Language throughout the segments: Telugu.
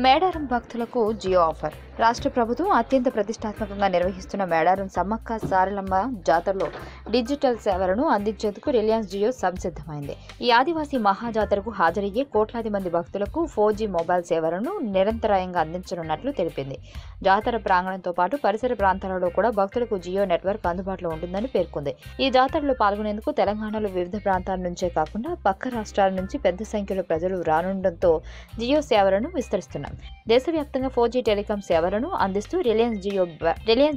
మేడారం భక్తులకు జియో ఆఫర్. రాష్ట్ర ప్రభుత్వం అత్యంత ప్రతిష్టాత్మకంగా నిర్వహిస్తున్న మేడారం సమ్మక్క సారలమ్మ జాతరలో డిజిటల్ సేవలను అందించేందుకు రిలయన్స్ జియో సంసిద్ధమైంది. ఈ ఆదివాసీ మహాజాతరకు హాజరయ్యే కోట్లాది మంది భక్తులకు 4G మొబైల్ సేవలను నిరంతరాయంగా అందించనున్నట్లు తెలిపింది. జాతర ప్రాంగణంతో పాటు పరిసర ప్రాంతాలలో కూడా భక్తులకు జియో నెట్వర్క్ అందుబాటులో ఉంటుందని పేర్కొంది. ఈ జాతరలో పాల్గొనేందుకు తెలంగాణలో వివిధ ప్రాంతాల నుంచే కాకుండా పక్క రాష్ట్రాల నుంచి పెద్ద సంఖ్యలో ప్రజలు రానుండటంతో జియో సేవలను విస్తరిస్తున్నారు. దేశవ్యాప్తంగా 4G టెలికాం సేవలను అందిస్తూ రిలయన్స్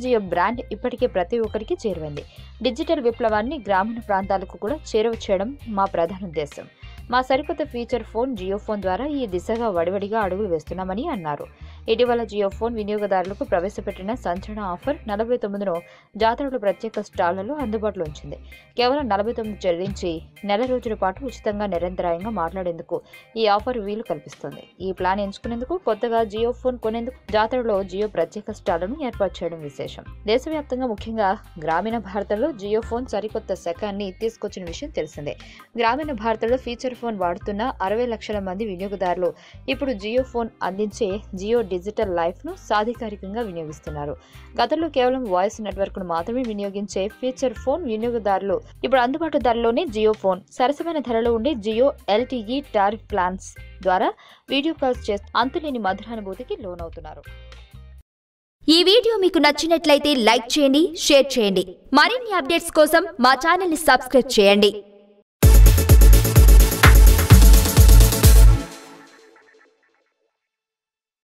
జియో బ్రాండ్ ఇప్పటికే ప్రతి ఒక్కరికి చేరువైంది. డిజిటల్ విప్లవాన్ని గ్రామీణ ప్రాంతాలకు కూడా చేరువ చేయడం మా ప్రధాన ఉద్దేశం. మా సరికొత్త ఫీచర్ ఫోన్ జియో ఫోన్ ద్వారా ఈ దిశగా వడివడిగా అడుగులు వేస్తున్నామని అన్నారు. ఇటీవల జియో ఫోన్ వినియోగదారులకు ప్రవేశపెట్టిన సంచలన ఆఫర్ 49ను జాతరలో ప్రత్యేక స్టాళ్లలో అందుబాటులో ఉంచింది. కేవలం 49 చెల్లించి నెల రోజుల పాటు ఉచితంగా నిరంతరాయంగా మాట్లాడేందుకు ఈ ఆఫర్ వీలు కల్పిస్తుంది. ఈ ప్లాన్ ఎంచుకునేందుకు కొత్తగా జియో ఫోన్ కొనేందుకు జాతరలో జియో ప్రత్యేక స్టాళ్లను ఏర్పాటు చేయడం విశేషం. దేశవ్యాప్తంగా ముఖ్యంగా గ్రామీణ భారతంలో జియో ఫోన్ సరికొత్త శకాన్ని తీసుకొచ్చిన విషయం తెలిసిందే. గ్రామీణ భారతంలో ఫీచర్ ఫోన్ వాడుతున్న 60 లక్షల మంది వినియోగదారులు ఇప్పుడు జియో ఫోన్ అందించే జియో డిజిటల్ లైఫ్ ను సాధికారికంగా వినియోగిస్తున్నారు. గతంలో కేవలం వాయిస్ నెట్వర్క్ ను మాత్రమే వినియోగించే ఫీచర్ ఫోన్ వినియోగదారులు ఇప్పుడు అందుబాటు ధరలోనే జియో ఫోన్, సరసమైన ధరలో ఉండే జియో LTE టారిఫ్ ప్లాన్స్ ద్వారా వీడియో కాల్స్ చేస్తూ అంతులేని మధురానుభూతికి లోనవుతున్నారు. ఈ వీడియో మీకు నచ్చినట్లయితే లైక్ చేయండి, షేర్ చేయండి. మరిన్ని అప్డేట్స్ కోసం మా ఛానల్ ని సబ్స్క్రైబ్ చేయండి.